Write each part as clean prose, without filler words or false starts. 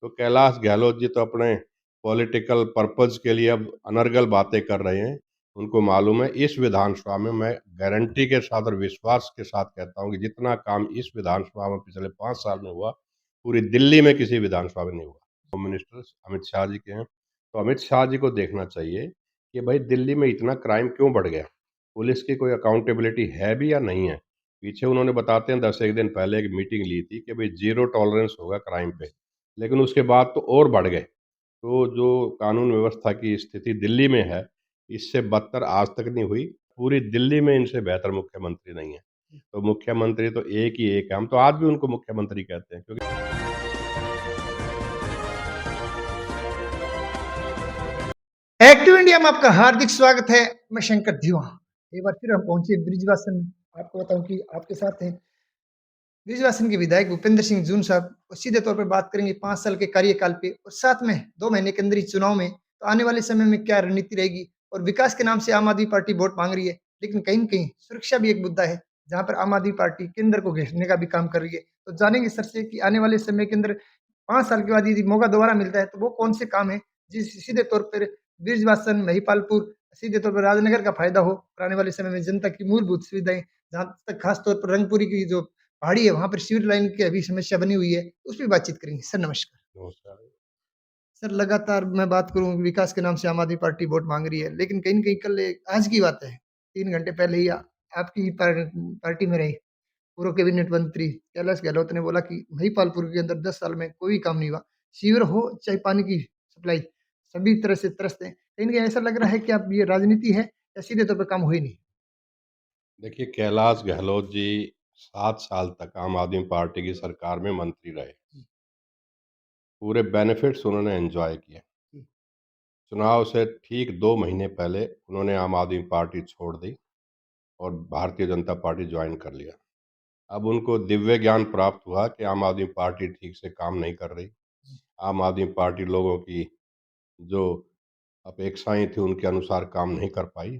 तो कैलाश गहलोत जी तो अपने पॉलिटिकल पर्पज़ के लिए अब अनर्गल बातें कर रहे हैं। उनको मालूम है इस विधानसभा में मैं गारंटी के साथ और विश्वास के साथ कहता हूँ कि जितना काम इस विधानसभा में पिछले 5 साल में हुआ, पूरी दिल्ली में किसी विधानसभा में नहीं हुआ। होम मिनिस्टर अमित शाह जी के हैं, तो अमित शाह जी को देखना चाहिए कि भाई दिल्ली में इतना क्राइम क्यों बढ़ गया? पुलिस की कोई अकाउंटेबिलिटी है भी या नहीं है? पीछे उन्होंने बताते हैं 10 एक दिन पहले एक मीटिंग ली थी कि भई ज़ीरो टॉलरेंस होगा क्राइम पे, लेकिन उसके बाद तो और बढ़ गए। तो जो कानून व्यवस्था की स्थिति दिल्ली में है, इससे बदतर आज तक नहीं हुई। पूरी दिल्ली में इनसे बेहतर मुख्यमंत्री नहीं है। तो मुख्यमंत्री तो एक ही एक है, हम तो आज भी उनको मुख्यमंत्री कहते हैं क्योंकि एक्टिव इंडिया में आपका हार्दिक स्वागत है। मैं शंकर धीवा। एक बार फिर हम पहुंचे ब्रिजवासन में। आपको बताऊं कि आपके साथ हैं ब्रिजवासन के विधायक भूपेंद्र सिंह जून साहब और सीधे तौर पर बात करेंगे 5 साल के कार्यकाल पे और साथ में 2 महीने के अंदर ही चुनाव में तो आने वाले समय में क्या रणनीति रहेगी और विकास के नाम से आम आदमी पार्टी वोट मांग रही है, लेकिन कहीं न कहीं सुरक्षा भी एक मुद्दा है, जहाँ पर आम आदमी पार्टी केंद्र को घेरने का भी काम कर रही है। तो जानेंगे सर से कि आने वाले समय के अंदर 5 साल के बाद यदि मौका दोबारा मिलता है, तो वो कौन से काम है, जिस सीधे तौर पर ब्रिजवासन, महिपालपुर, सीधे तौर पर राजनगर का फ़ायदा हो और आने वाले समय में जनता की मूलभूत सुविधाएँ, जहाँ तक खास तौर पर रंगपुरी की जो पहाड़ी है, वहाँ पर सीवर लाइन की अभी समस्या बनी हुई है, उस पे बातचीत करेंगे। सर नमस्कार। नमस्कार। सर लगातार मैं बात करूँ विकास के नाम से आम आदमी पार्टी वोट माँग रही है, लेकिन कहीं न कहीं कल आज की बात है, 3 घंटे पहले ही आपकी ही पार्टी में रहे पूर्व कैबिनेट मंत्री कैलाश गहलोत ने बोला कि महिपालपुर के अंदर 10 साल में कोई काम नहीं हुआ। सीवर हो चाहे पानी की सप्लाई, सभी तरह से त्रस्त हैं। कहीं न कहीं ऐसा लग रहा है कि अब ये राजनीति है या सीधे तौर पे काम हो ही नहीं? देखिए कैलाश गहलोत जी 7 साल तक आम आदमी पार्टी की सरकार में मंत्री रहे। जी, पूरे बेनिफिट्स उन्होंने एन्जॉय किए। जी, चुनाव से ठीक 2 महीने पहले उन्होंने आम आदमी पार्टी छोड़ दी और भारतीय जनता पार्टी जॉइन कर लिया। अब उनको दिव्य ज्ञान प्राप्त हुआ कि आम आदमी पार्टी ठीक से काम नहीं कर रही। जी, आम आदमी पार्टी लोगों की जो अपेक्षाएँ थी उनके अनुसार काम नहीं कर पाई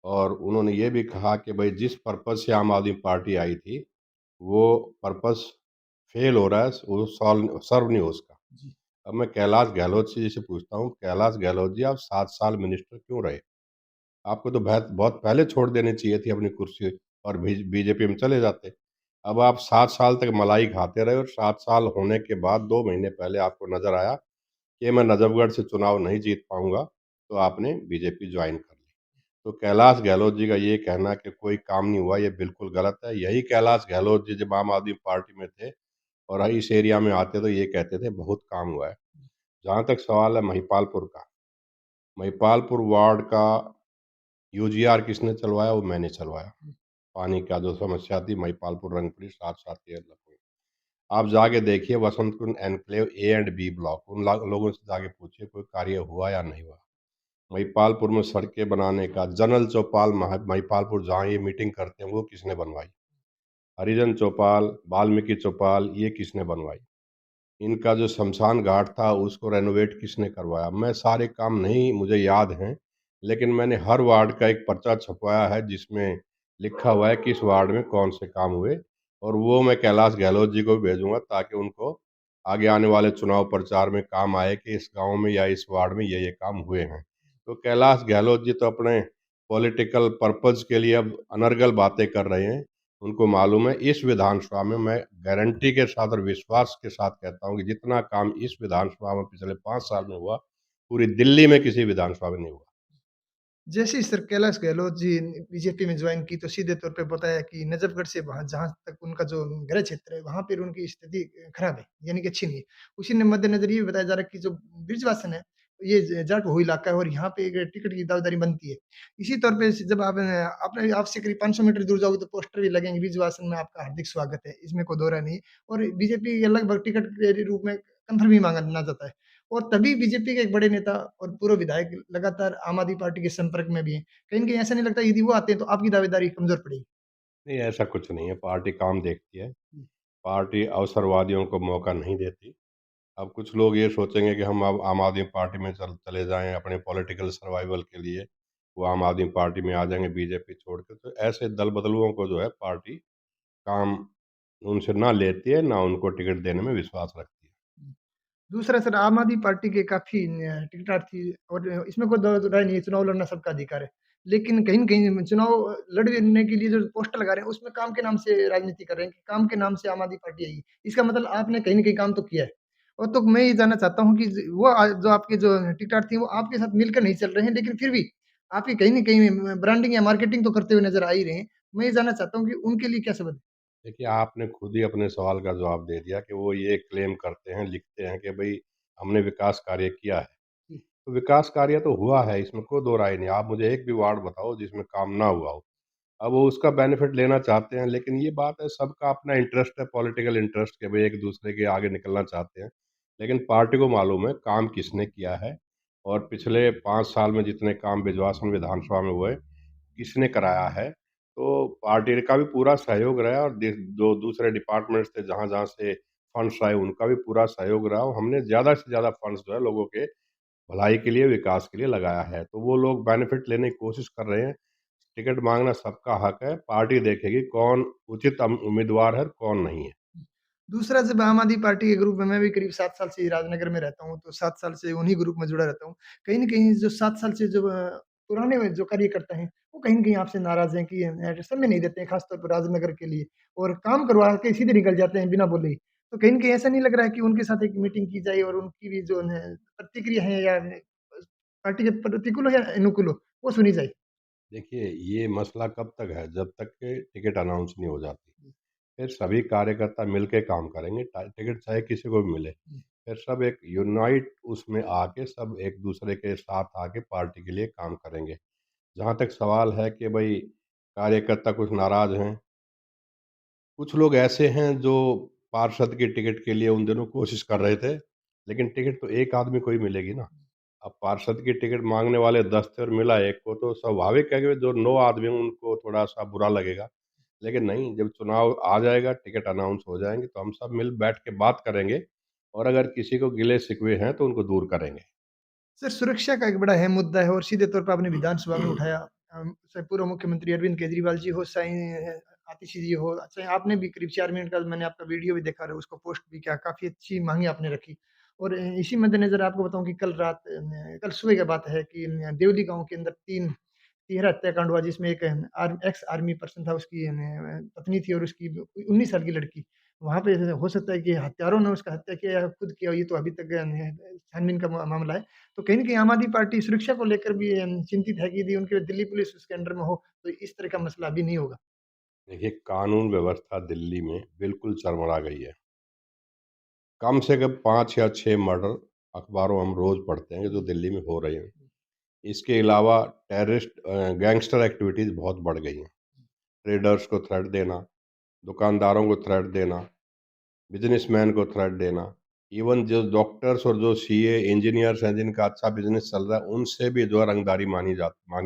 और उन्होंने ये भी कहा कि भई जिस पर्पज़ से आम आदमी पार्टी आई थी, वो पर्पज़ फ़ेल हो रहा है, वो सर्व नहीं हो सका। जी, अब मैं कैलाश गहलोत जी से पूछता हूँ, कैलाश गहलोत जी आप 7 साल मिनिस्टर क्यों रहे? आपको तो बहुत पहले छोड़ देनी चाहिए थी अपनी कुर्सी और बीजेपी में चले जाते। अब आप 7 साल तक मलाई खाते रहे और 7 साल होने के बाद 2 महीने पहले आपको नज़र आया कि मैं नजफ़गढ़ से चुनाव नहीं जीत पाऊँगा, तो आपने बीजेपी जॉइन कर ली। तो कैलाश गहलोत जी का ये कहना कि कोई काम नहीं हुआ, ये बिल्कुल गलत है। यही कैलाश गहलोत जी जब आम आदमी पार्टी में थे और इस एरिया में आते तो ये कहते थे बहुत काम हुआ है। जहाँ तक सवाल है महिपालपुर का, महिपालपुर वार्ड का यूजीआर किसने चलवाया? वो मैंने चलवाया। पानी का जो समस्या थी महिपालपुर, रंगपुरी साथ-साथ ये लगभग। आप जाके देखिए Vasant Kunj enclave A and B block, उन लोगों से जाके पूछिए कोई कार्य हुआ या नहीं हुआ। महिपालपुर में सड़कें बनाने का जनरल चौपाल महिपालपुर जहाँ ये मीटिंग करते हैं वो किसने बनवाई? हरिजन चौपाल, वाल्मीकि चौपाल ये किसने बनवाई? इनका जो शमशान घाट था उसको रेनोवेट किसने करवाया? मैं सारे काम नहीं मुझे याद हैं, लेकिन मैंने हर वार्ड का एक पर्चा छपवाया है जिसमें लिखा हुआ है किस वार्ड में कौन से काम हुए और वो मैं कैलाश गहलोत जी को भी भेजूँगा ताकि उनको आगे आने वाले चुनाव प्रचार में काम आए कि इस गाँव में या इस वार्ड में ये काम हुए हैं। तो कैलाश गहलोत जी तो अपने पॉलिटिकल पर्पज़ के लिए अब अनर्गल बातें कर रहे हैं। उनको मालूम है इस विधानसभा में मैं गारंटी के साथ और विश्वास के साथ कहता हूँ कि जितना काम इस विधानसभा में पिछले 5 साल में हुआ, पूरी दिल्ली में किसी विधानसभा में नहीं हुआ। जैसे ही सर कैलाश गहलोत जी ने बीजेपी में ज्वाइन की तो सीधे तौर पे बताया कि नजफगढ़ से वहाँ जहाँ तक उनका जो गृह क्षेत्र है वहाँ पर उनकी स्थिति खराब है, यानी कि अच्छी नहीं है। उसी ने मद्देनजर ये भी बताया जा रहा है कि जो ब्रिजवासन है ये जाट बहु इलाका है और यहाँ पे एक टिकट की दावेदारी बनती है। इसी तौर पे जब आप अपने आपसे करीब 500 मीटर दूर जाओगे तो पोस्टर भी लगेंगे ब्रिजवासन में आपका हार्दिक स्वागत है, इसमें कोई दो राय नहीं है। और बीजेपी के लगभग टिकट के रूप में कंफर्म ही मांगा जाता है। और तभी बीजेपी के एक बड़े नेता और पूर्व विधायक लगातार आम आदमी पार्टी के संपर्क में भी हैं। कहीं न कहीं ऐसा नहीं लगता यदि वो आते हैं तो आपकी दावेदारी कमज़ोर पड़ेगी? नहीं, ऐसा कुछ नहीं है, पार्टी काम देखती है, हुँ, पार्टी अवसरवादियों को मौका नहीं देती। अब कुछ लोग ये सोचेंगे कि हम अब आम आदमी पार्टी में चले जाएँ अपने पॉलिटिकल सर्वाइवल के लिए, वो आम आदमी पार्टी में आ जाएँगे बीजेपी छोड़ के, तो ऐसे दल-बदलुओं को जो है पार्टी काम उनसे ना लेती है, ना उनको टिकट देने में विश्वास रखती है। हुँ। दूसरा सर आम आदमी पार्टी के काफ़ी टिकटार्थी और इसमें कोई दो राय नहीं है, चुनाव लड़ना सबका अधिकार है। लेकिन कहीं न कहीं चुनाव लड़ने के लिए जो पोस्टर लगा रहे हैं, उसमें काम के नाम से राजनीति कर रहे हैं कि काम के नाम से आम आदमी पार्टी आई है। इसका मतलब आपने कहीं न कहीं काम तो किया है। और तो मैं ये जानना चाहता हूँ कि वो जो आपके जो टिकटार्थी हैं, वो आपके साथ मिलकर नहीं चल रहे हैं, लेकिन फिर भी आपकी कहीं न कहीं ब्रांडिंग या मार्केटिंग तो करते हुए नज़र आ ही रहे हैं। मैं ये जानना चाहता हूँ कि उनके लिए क्या सबक है? देखिए, आपने खुद ही अपने सवाल का जवाब दे दिया कि वो ये क्लेम करते हैं, लिखते हैं कि भई हमने विकास कार्य किया है। जी, तो विकास कार्य तो हुआ है, इसमें कोई दो राय नहीं। आप मुझे एक भी वार्ड बताओ जिसमें काम ना हुआ हो। अब वो उसका बेनिफिट लेना चाहते हैं, लेकिन ये बात है सबका अपना इंटरेस्ट है, पॉलिटिकल इंटरेस्ट के भई एक-दूसरे के आगे निकलना चाहते हैं। लेकिन पार्टी को मालूम है काम किसने किया है और पिछले 5 साल में जितने काम बिजवासन विधानसभा में हुए, किसने कराया है। तो पार्टी का भी पूरा सहयोग रहा और जो दूसरे डिपार्टमेंट्स थे जहाँ-जहाँ से फंड्स आए उनका भी पूरा सहयोग रहा और हमने ज़्यादा से ज़्यादा फंड्स जो है लोगों के भलाई के लिए, विकास के लिए लगाया है। तो वो लोग बेनिफिट लेने की कोशिश कर रहे हैं। टिकट माँगना सबका हक है, पार्टी देखेगी कौन उचित उम्मीदवार है, कौन नहीं है। दूसरा जब आम आदमी पार्टी के ग्रुप में मैं भी करीब 7 साल से राजनगर में रहता हूँ, तो 7 साल से उन्हीं ग्रुप में जुड़ा रहता हूँ। कहीं न कहीं जो 7 साल से जो पुराने में जो कार्यकर्ता हैं, वो कहीं न कहीं आपसे नाराज़ हैं कि समय नहीं देते हैं, ख़ास तौर पर राजनगर के लिए और काम करवा के सीधे निकल जाते हैं बिना बोले ही। तो कहीं न कहीं ऐसा नहीं लग रहा है कि उनके साथ एक मीटिंग की जाए और उनकी भी जो है प्रतिक्रिया है या पार्टी के प्रतिकूल हो या अनुकूल हो, वो सुनी जाए? देखिए, ये मसला कब तक है, जब तक के टिकट अनाउंस नहीं हो जाती। फिर सभी कार्यकर्ता मिल के काम करेंगे, टिकट चाहे किसी को भी मिले। फिर सब एक यूनाइट उसमें आके सब एक-दूसरे के साथ आके पार्टी के लिए काम करेंगे। जहाँ तक सवाल है कि भई कार्यकर्ता कुछ नाराज़ हैं, कुछ लोग ऐसे हैं जो पार्षद की टिकट के लिए उन दिनों कोशिश कर रहे थे, लेकिन टिकट तो एक आदमी को ही मिलेगी ना। अब पार्षद की टिकट माँगने वाले 10 थे और मिला 1 को, तो स्वाभाविक है कि जो 9 आदमी हैं उनको थोड़ा-सा बुरा लगेगा। लेकिन नहीं, जब चुनाव आ जाएगा, टिकट अनाउंस हो जाएँगे, तो हम सब मिल बैठ के बात करेंगे और अगर किसी को गिले-शिकवे हैं, तो उनको दूर करेंगे। सर, सुरक्षा का एक बड़ा अहम मुद्दा है और सीधे तौर पे आपने विधानसभा में उठाया। चाहे पूर्व मुख्यमंत्री अरविंद केजरीवाल जी हो, चाहे आतिशी जी हो, चाहे आपने भी करीब 4 मिनट का मैंने आपका वीडियो भी देखा है, उसको पोस्ट भी किया, काफ़ी अच्छी माँगे आपने रखी। और इसी मद्देनज़र आपको बताऊँ कि कल रात कल सुबह की बात है कि देवली गाँव के अंदर 3 तिहरा हत्याकांड हुआ जिसमें एक एक्स आर्मी पर्सन था, उसकी पत्नी थी और उसकी 19 साल की लड़की। वहाँ पे हो सकता है कि हत्यारों ने उसका हत्या किया या खुद किया, ये तो अभी तक छानबीन का मामला है। तो कहीं न कहीं आम आदमी पार्टी सुरक्षा को लेकर भी चिंतित है कि यदि उनके दिल्ली पुलिस उसके अंडर में हो, तो इस तरह का मसला अभी नहीं होगा। देखिए, कानून व्यवस्था दिल्ली में बिल्कुल चरमरा गई है। कम से कम 5 या 6 मर्डर अखबारों हम रोज़ पढ़ते हैं कि जो दिल्ली में हो रहे हैं। इसके अलावा गैंगस्टर एक्टिविटीज़ बहुत बढ़ गई हैं। ट्रेडर्स को थ्रेट देना, दुकानदारों को थ्रेट देना, बिज़नेसमैन को थ्रेट देना, इवन जो डॉक्टर्स और जो सीए, इंजीनियर्स हैं जिनका अच्छा बिज़नेस चल रहा है, उनसे भी जो है रंगदारी माँगी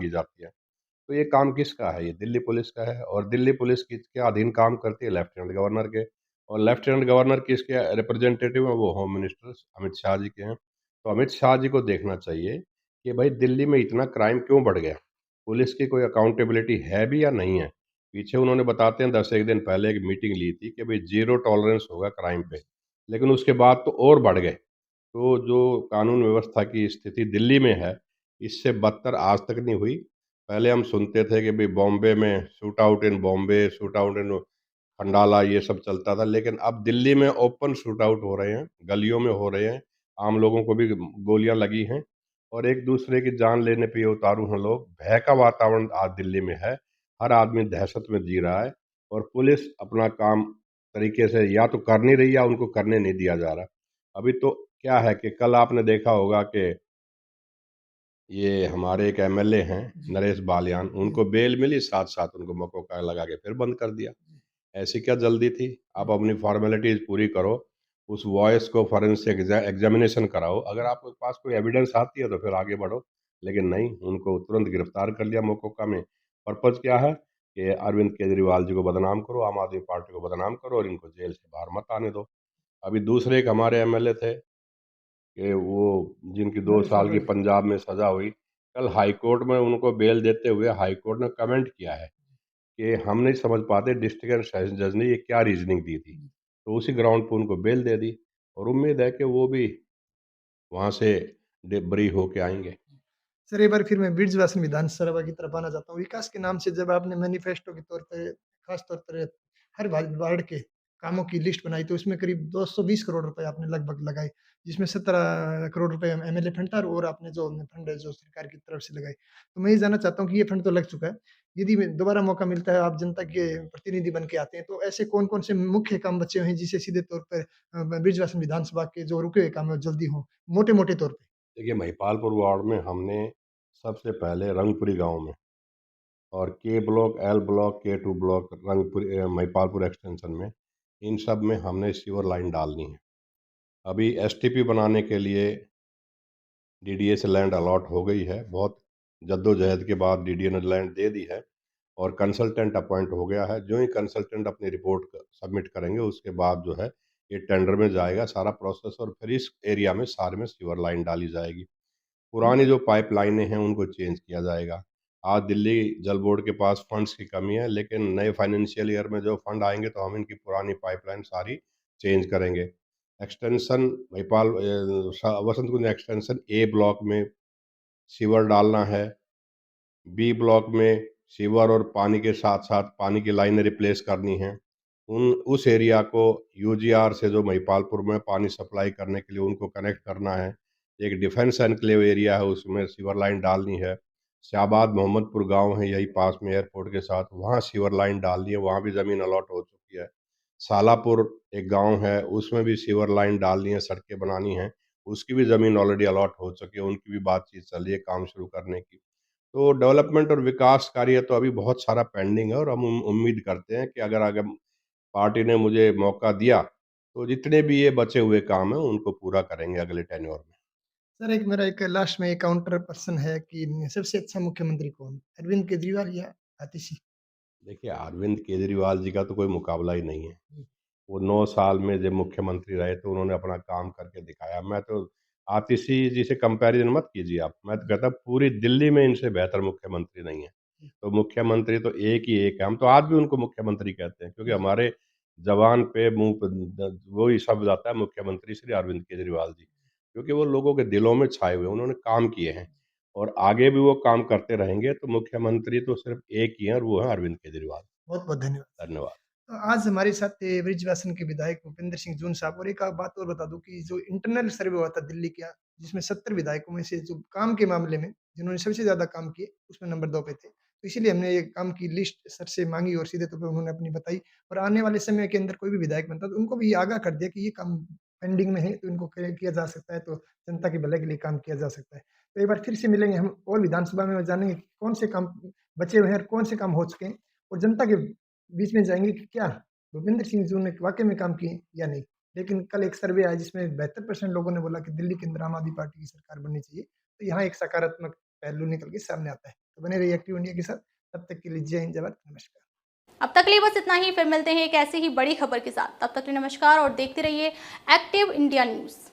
जाती है। तो ये काम किसका है? ये दिल्ली पुलिस का है और दिल्ली पुलिस किसके अधीन काम करती है? लेफ्टिनेंट गवर्नर के और लेफ्टिनेंट गवर्नर किसके रिप्रेजेंटेटिव हैं? वो होम मिनिस्टर अमित शाह जी के हैं। तो अमित शाह जी को देखना चाहिए कि भाई दिल्ली में इतना क्राइम क्यों बढ़ गया? पुलिस की कोई अकाउंटेबिलिटी है भी या नहीं है? पीछे उन्होंने बताते हैं 10 एक दिन पहले एक मीटिंग ली थी कि भाई ज़ीरो टॉलरेंस होगा क्राइम पे, लेकिन उसके बाद तो और बढ़ गए। तो जो कानून व्यवस्था की स्थिति दिल्ली में है, इससे बदतर आज तक नहीं हुई। पहले हम सुनते थे कि भई बॉम्बे में shoot out in Bombay, shoot out in Khandala ये सब चलता था, लेकिन अब दिल्ली में ओपन शूट आउट हो रहे हैं, गलियों में हो रहे हैं, आम लोगों को भी गोलियाँ लगी हैं और एक-दूसरे की जान लेने पे ये उतारू हैं लोग। भय का वातावरण आज दिल्ली में है, हर आदमी दहशत में जी रहा है और पुलिस अपना काम तरीके से या तो कर नहीं रही या उनको करने नहीं दिया जा रहा। अभी तो क्या है कि कल आपने देखा होगा कि ये हमारे एक एमएलए हैं, जी, नरेश बालियान, जी, उनको बेल मिली, साथ-साथ उनको मकोका लगा के फिर बंद कर दिया। ऐसी क्या जल्दी थी? आप अपनी फ़ॉर्मेलिटीज़ पूरी करो, उस वॉइस को फोरेंसिक एग्ज़ामिनेशन कराओ, अगर आपके पास कोई एविडेंस आती है तो फिर आगे बढ़ो। लेकिन नहीं, उनको तुरंत गिरफ्तार कर लिया मकोका में। पर्पज़ क्या है? कि अरविंद केजरीवाल जी को बदनाम करो, आम आदमी पार्टी को बदनाम करो और इनको जेल से बाहर मत आने दो। अभी दूसरे एक हमारे एमएलए थे कि वो जिनकी 2 नरेश साल की ओबराय। पंजाब में सज़ा हुई, कल हाई कोर्ट में उनको बेल देते हुए हाई कोर्ट ने कमेंट किया है कि हम नहीं समझ पाते डिस्ट्रिक्ट एंड सेशन जज ने ये क्या रीज़निंग दी थी। तो उसी ग्राउंड पे उनको बेल दे दी और उम्मीद है कि वो भी वहाँ से बरी होके आएँगे। सर एक बार फिर मैं ब्रिजवासन विधानसभा की तरफ आना चाहता हूँ। विकास के नाम से जब आपने मैनिफेस्टो के तौर पे खास तौर पर हर वार्ड के कामों की लिस्ट बनाई तो उसमें करीब 220 करोड़ रुपए आपने लगभग लगाए, जिसमें 17 करोड़ रुपए एमएलए फंड था और आपने जो फंड है जो सरकार की तरफ से लगाए। तो मैं ये जानना चाहता हूँ कि ये फंड तो लग चुका है। यदि में दोबारा मौका मिलता है, आप जनता के प्रतिनिधि बन के आते हैं, तो ऐसे कौन-कौन से मुख्य काम बचे हुए हैं जिससे सीधे तौर पर ब्रिजवासन विधानसभा के जो रुके हुए काम है वो जल्दी हों? मोटे-मोटे तौर पे। देखिए, महिपालपुर वार्ड में हमने सबसे पहले रंगपुरी गाँव में और के ब्लॉक, एल ब्लॉक, के 2 ब्लॉक महिपालपुर एक्सटेंशन में, इन सब में हमने सीवर लाइन डालनी है। अभी एसटीपी बनाने के लिए डीडीए से लैंड अलॉट हो गई है। बहुत जद्दोजहद के बाद डीडीए ने लैंड दे दी है और कंसल्टेंट अपॉइंट हो गया है। जो ही कंसल्टेंट अपनी रिपोर्ट सबमिट करेंगे, उसके बाद जो है ये टेंडर में जाएगा सारा प्रोसेस और फिर इस एरिया में सारे में सीवर लाइन डाली जाएगी। पुरानी जो पाइपलाइनें हैं उनको चेंज किया जाएगा। आज दिल्ली जल बोर्ड के पास फंड्स की कमी है, लेकिन नए फाइनेंशियल ईयर में जो फंड आएँगे तो हम इनकी पुरानी पाइपलाइन सारी चेंज करेंगे। एक्सटेंशन वसंत कुंज एक्सटेंशन ए ब्लॉक में सीवर डालना है। बी ब्लॉक में सीवर और पानी के साथ-साथ पानी की लाइनें रिप्लेस करनी हैं। उस एरिया को यूजीआर से जो महिपालपुर में पानी सप्लाई करने के लिए उनको कनेक्ट करना है। एक डिफेंस एन्क्लेव एरिया है, उसमें सीवर लाइन डालनी है। शाहबाद मोहम्मदपुर गाँव है यही पास में एयरपोर्ट के साथ, वहाँ सीवर लाइन डालनी है, वहाँ भी ज़मीन अलॉट हो चुकी है। सालापुर एक गाँव है, उसमें भी सीवर लाइन डालनी है, सड़कें बनानी हैं, उसकी भी ज़मीन ऑलरेडी अलॉट हो चुकी है, उनकी भी बातचीत चल रही है काम शुरू करने की। तो डेवलपमेंट और विकास कार्य तो अभी बहुत सारा पेंडिंग है और हम उम्मीद करते हैं कि अगर अगर पार्टी ने मुझे मौका दिया, तो जितने भी ये बचे हुए काम हैं, उनको पूरा करेंगे अगले टेन्योर में। सर एक मेरा एक लास्ट में एक काउंटर पर्सन है कि सबसे अच्छा मुख्यमंत्री कौन? अरविंद केजरीवाल या आतिशी? देखिए, अरविंद केजरीवाल जी का तो कोई मुकाबला ही नहीं है। जी, वो 9 साल में जब मुख्यमंत्री रहे तो उन्होंने अपना काम करके दिखाया। मैं तो आतिशी जी से कंपैरिज़न मत कीजिए आप। मैं तो कहता हूँ पूरी दिल्ली में इनसे बेहतर मुख्यमंत्री नहीं है। जी, तो मुख्यमंत्री तो एक ही एक है। हम तो आज भी उनको मुख्यमंत्री कहते हैं क्योंकि जी, हमारे ज़बान पे, मुँह पे वही शब्द आता है मुख्यमंत्री श्री अरविंद केजरीवाल जी। क्योंकि वो लोगों के दिलों में छाए हुए हैं, उन्होंने काम किए हैं और आगे भी वो काम करते रहेंगे। तो मुख्यमंत्री तो सिर्फ़ एक ही हैं और वो हैं अरविंद केजरीवाल। बहुत-बहुत धन्यवाद। धन्यवाद। तो आज हमारे साथ थे ब्रिजवासन के विधायक भूपेंद्र सिंह जून साहब और एक बात और बता दूं कि जो इंटरनल सर्वे हुआ था दिल्ली का जिसमें 70 विधायकों में से जो काम के मामले में जिन्होंने सबसे ज्यादा काम किए उसमें नंबर 2 पे थे तो इसीलिए हमने ये काम की लिस्ट सर से मांगी और सीधे तौर पर उन्होंने अपनी बताई और आने वाले समय के अंदर कोई भी विधायक बनता तो उनको भी ये आगाह कर दिया कि ये काम पेंडिंग में है तो इनको किया जा सकता है तो जनता की भलाई के लिए काम किया जा सकता है तो एक बार फिर से मिलेंगे हम और विधानसभा में जानेंगे कि कौन से काम बचे हुए हैं और कौन से काम हो चुके हैं और जनता के बीच में जाएंगे कि क्या भूपेंद्र सिंह जी ने वाक़ई में काम किए या नहीं। लेकिन कल एक सर्वे आया जिसमें 72% लोगों ने बोला कि दिल्ली के अंदर आम आदमी पार्टी की सरकार बननी चाहिए। तो यहाँ एक सकारात्मक पहलू निकल के सामने आता है। तो बने रहिए एक्टिव इंडिया के साथ। तब तक के लिए जय हिंद, जय भारत, नमस्कार। अब तक के लिए बस इतना ही। फिर मिलते हैं एक ऐसी ही बड़ी खबर के साथ। तब तक के लिए नमस्कार और देखते रहिए एक्टिव इंडिया न्यूज़।